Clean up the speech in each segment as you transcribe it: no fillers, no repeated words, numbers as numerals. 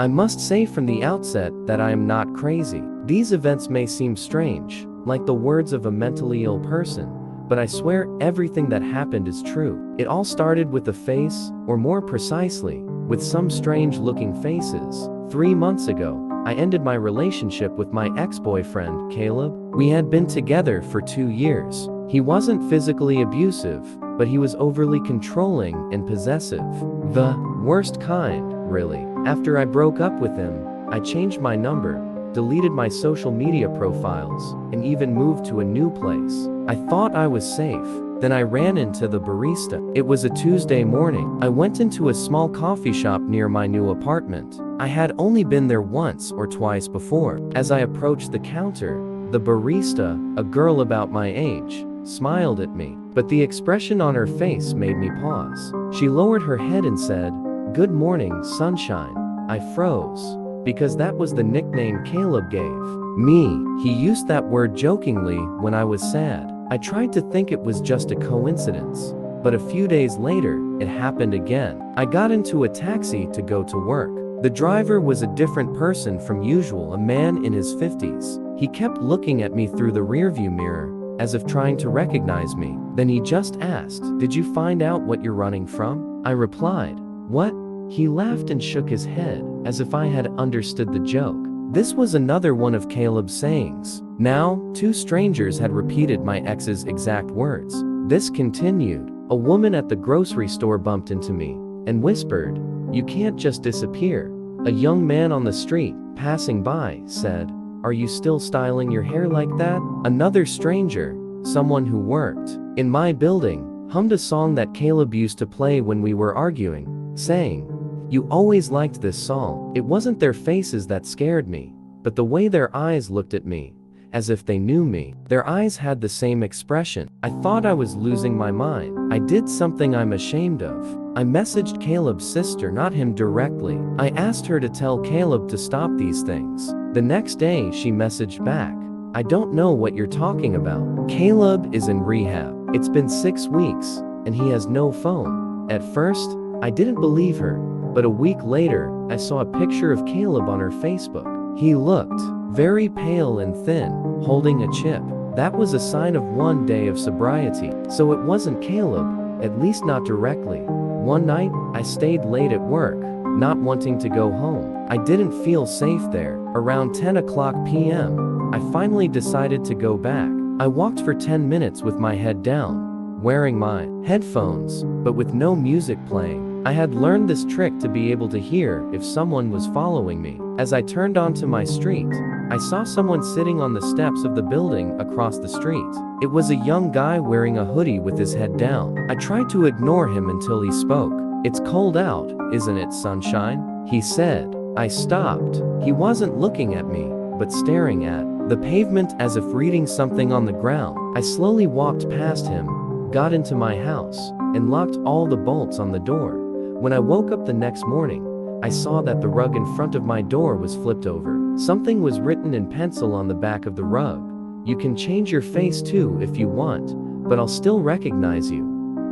I must say from the outset that I am not crazy. These events may seem strange, like the words of a mentally ill person, but I swear everything that happened is true. It all started with a face, or more precisely, with some strange-looking faces. 3 months ago, I ended my relationship with my ex-boyfriend, Caleb. We had been together for 2 years. He wasn't physically abusive, but he was overly controlling and possessive. The worst kind, really. After I broke up with him, I changed my number, deleted my social media profiles, and even moved to a new place. I thought I was safe. Then I ran into the barista. It was a Tuesday morning. I went into a small coffee shop near my new apartment. I had only been there once or twice before. As I approached the counter, the barista, a girl about my age, smiled at me, but the expression on her face made me pause. She lowered her head and said, "Good morning, sunshine." I froze, because that was the nickname Caleb gave me. He used that word jokingly when I was sad. I tried to think it was just a coincidence, but a few days later, it happened again. I got into a taxi to go to work. The driver was a different person from usual, a man in his 50s. He kept looking at me through the rearview mirror, as if trying to recognize me. Then he just asked, "Did you find out what you're running from?" I replied, "What?" He laughed and shook his head, as if I had understood the joke. This was another one of Caleb's sayings. Now, 2 strangers had repeated my ex's exact words. This continued. A woman at the grocery store bumped into me and whispered, "You can't just disappear." A young man on the street, passing by, said, "Are you still styling your hair like that?" Another stranger, someone who worked in my building, hummed a song that Caleb used to play when we were arguing, saying, "You always liked this song." It wasn't their faces that scared me, but the way their eyes looked at me, as if they knew me. Their eyes had the same expression. I thought I was losing my mind. I did something I'm ashamed of. I messaged Caleb's sister, not him directly. I asked her to tell Caleb to stop these things. The next day she messaged back, "I don't know what you're talking about. Caleb is in rehab. It's been 6 weeks, and he has no phone." At first, I didn't believe her, but a week later, I saw a picture of Caleb on her Facebook. He looked very pale and thin, holding a chip. That was a sign of 1 day of sobriety. So it wasn't Caleb, at least not directly. One night, I stayed late at work, not wanting to go home. I didn't feel safe there. Around 10 p.m., I finally decided to go back. I walked for 10 minutes with my head down, wearing my headphones, but with no music playing. I had learned this trick to be able to hear if someone was following me. As I turned onto my street, I saw someone sitting on the steps of the building across the street. It was a young guy wearing a hoodie with his head down. I tried to ignore him until he spoke. "It's cold out, isn't it, sunshine?" he said. I stopped. He wasn't looking at me, but staring at the pavement as if reading something on the ground. I slowly walked past him, got into my house, and locked all the bolts on the door. When I woke up the next morning, I saw that the rug in front of my door was flipped over. Something was written in pencil on the back of the rug. "You can change your face too if you want, but I'll still recognize you."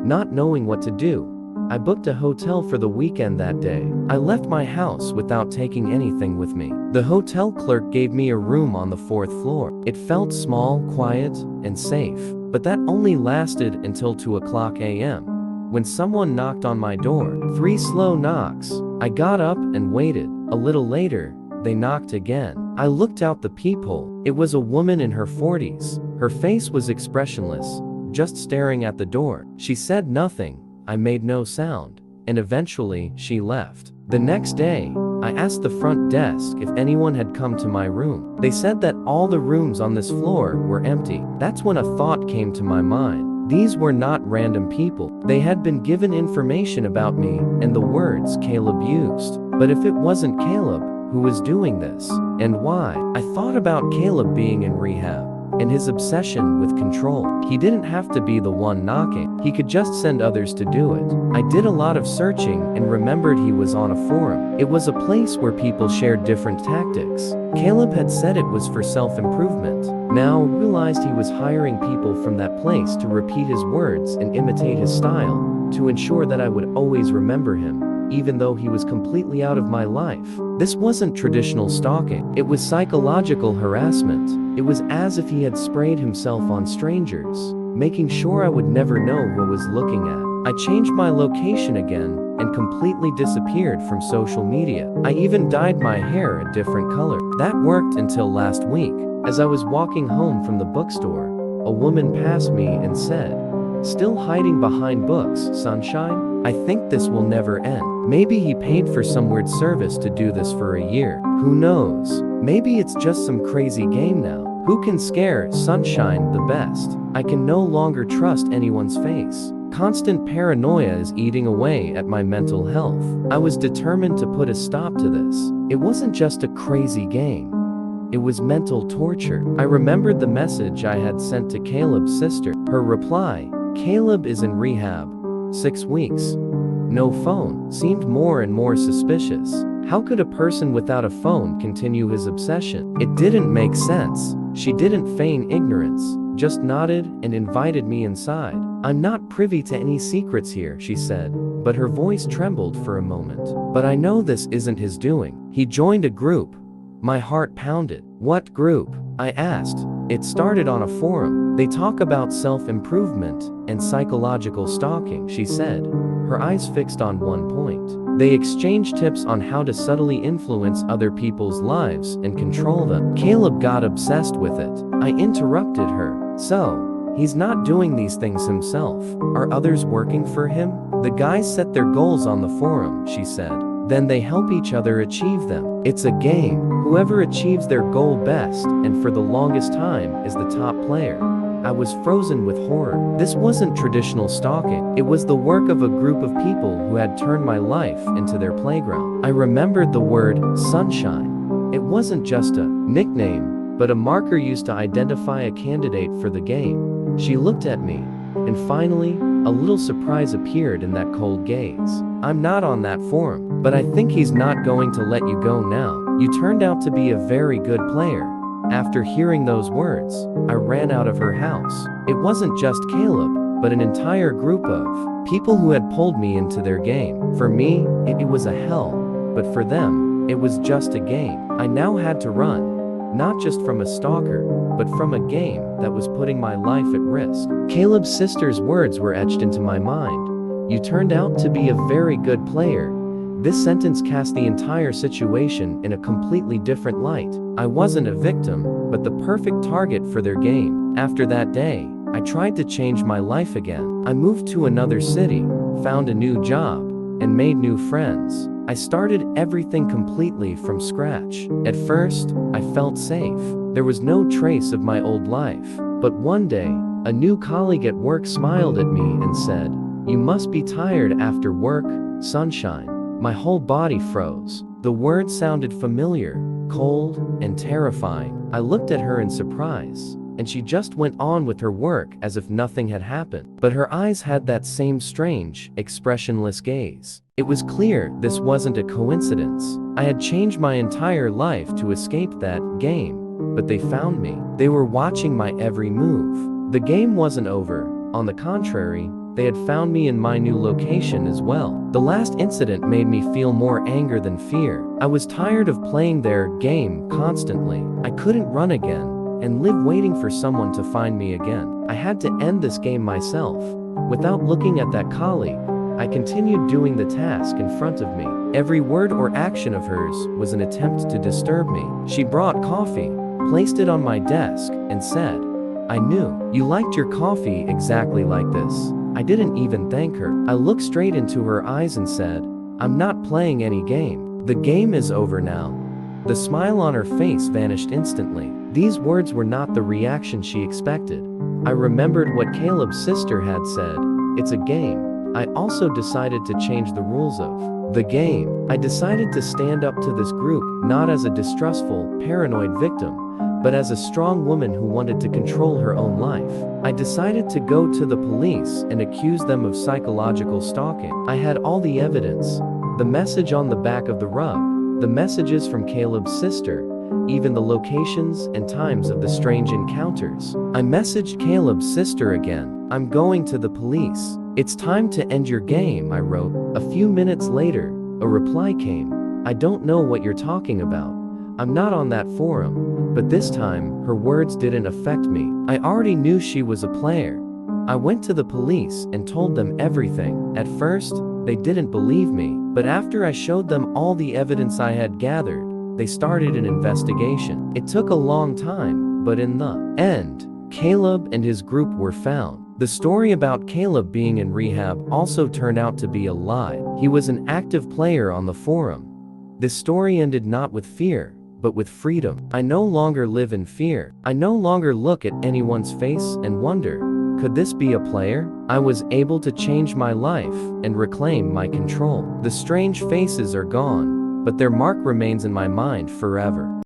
Not knowing what to do, I booked a hotel for the weekend that day. I left my house without taking anything with me. The hotel clerk gave me a room on the 4th floor. It felt small, quiet, and safe, but that only lasted until 2 a.m. when someone knocked on my door. 3 slow knocks. I got up and waited. A little later, they knocked again. I looked out the peephole. It was a woman in her 40s. Her face was expressionless, just staring at the door. She said nothing. I made no sound, and eventually she left. The next day, I asked the front desk if anyone had come to my room. They said that all the rooms on this floor were empty. That's when a thought came to my mind. These were not random people. They had been given information about me and the words Caleb used. But if it wasn't Caleb, who was doing this? And why? I thought about Caleb being in rehab and his obsession with control. He didn't have to be the one knocking. He could just send others to do it. I did a lot of searching and remembered he was on a forum. It was a place where people shared different tactics. Caleb had said it was for self-improvement. Now I realized he was hiring people from that place to repeat his words and imitate his style, to ensure that I would always remember him. even though he was completely out of my life. This wasn't traditional stalking. It was psychological harassment. It was as if he had sprayed himself on strangers, making sure I would never know who I was looking at. I changed my location again and completely disappeared from social media. I even dyed my hair a different color. That worked until last week. As I was walking home from the bookstore, a woman passed me and said, "Still hiding behind books, sunshine? I think this will never end." Maybe he paid for some weird service to do this for a year. Who knows? Maybe it's just some crazy game now. Who can scare sunshine the best? I can no longer trust anyone's face. Constant paranoia is eating away at my mental health. I was determined to put a stop to this. It wasn't just a crazy game. It was mental torture. I remembered the message I had sent to Caleb's sister. Her reply, "Caleb is in rehab. 6 weeks. No phone," seemed more and more suspicious. How could a person without a phone continue his obsession? It didn't make sense. She didn't feign ignorance, just nodded and invited me inside. "I'm not privy to any secrets here," she said, but her voice trembled for a moment. "But I know this isn't his doing. He joined a group." My heart pounded. "What group?" I asked. "It started on a forum. They talk about self-improvement and psychological stalking," she said, her eyes fixed on one point. "They exchange tips on how to subtly influence other people's lives and control them." Caleb got obsessed with it. I interrupted her. "So, he's not doing these things himself. Are others working for him?" "The guys set their goals on the forum," she said. "Then they help each other achieve them. It's a game. Whoever achieves their goal best and for the longest time is the top player." I was frozen with horror. This wasn't traditional stalking. It was the work of a group of people who had turned my life into their playground. I remembered the word sunshine. It wasn't just a nickname, but a marker used to identify a candidate for the game. She looked at me, and finally, a little surprise appeared in that cold gaze. "I'm not on that forum, but I think he's not going to let you go now. You turned out to be a very good player." After hearing those words, I ran out of her house. It wasn't just Caleb, but an entire group of people who had pulled me into their game. For me, it was a hell, but for them, it was just a game. I now had to run, not just from a stalker, but from a game that was putting my life at risk. Caleb's sister's words were etched into my mind. "You turned out to be a very good player." This sentence cast the entire situation in a completely different light. I wasn't a victim, but the perfect target for their game. After that day, I tried to change my life again. I moved to another city, found a new job, and made new friends. I started everything completely from scratch. At first, I felt safe. There was no trace of my old life. But one day, a new colleague at work smiled at me and said, "You must be tired after work, sunshine." My whole body froze. The word sounded familiar, cold, and terrifying. I looked at her in surprise, and she just went on with her work as if nothing had happened. But her eyes had that same strange, expressionless gaze. It was clear this wasn't a coincidence. I had changed my entire life to escape that game, but they found me. They were watching my every move. The game wasn't over. On the contrary, they had found me in my new location as well. The last incident made me feel more anger than fear. I was tired of playing their game constantly. I couldn't run again and live waiting for someone to find me again. I had to end this game myself. Without looking at that colleague, I continued doing the task in front of me. Every word or action of hers was an attempt to disturb me. She brought coffee, placed it on my desk, and said, "I knew you liked your coffee exactly like this." I didn't even thank her. I looked straight into her eyes and said, "I'm not playing any game. The game is over now." The smile on her face vanished instantly. These words were not the reaction she expected. I remembered what Caleb's sister had said. It's a game. I also decided to change the rules of the game. I decided to stand up to this group, not as a distrustful, paranoid victim, but as a strong woman who wanted to control her own life. I decided to go to the police and accuse them of psychological stalking. I had all the evidence, the message on the back of the rug, the messages from Caleb's sister, even the locations and times of the strange encounters. I messaged Caleb's sister again. "I'm going to the police. It's time to end your game," I wrote. A few minutes later, A reply came. I don't know what you're talking about. I'm not on that forum. But this time, her words didn't affect me. I already knew she was a player. I went to the police and told them everything. At first, they didn't believe me, but after I showed them all the evidence I had gathered, they started an investigation. It took a long time, but in the end, Caleb and his group were found. The story about Caleb being in rehab also turned out to be a lie. He was an active player on the forum. This story ended not with fear, but with freedom. I no longer live in fear. I no longer look at anyone's face and wonder, could this be a player? I was able to change my life and reclaim my control. The strange faces are gone, but their mark remains in my mind forever.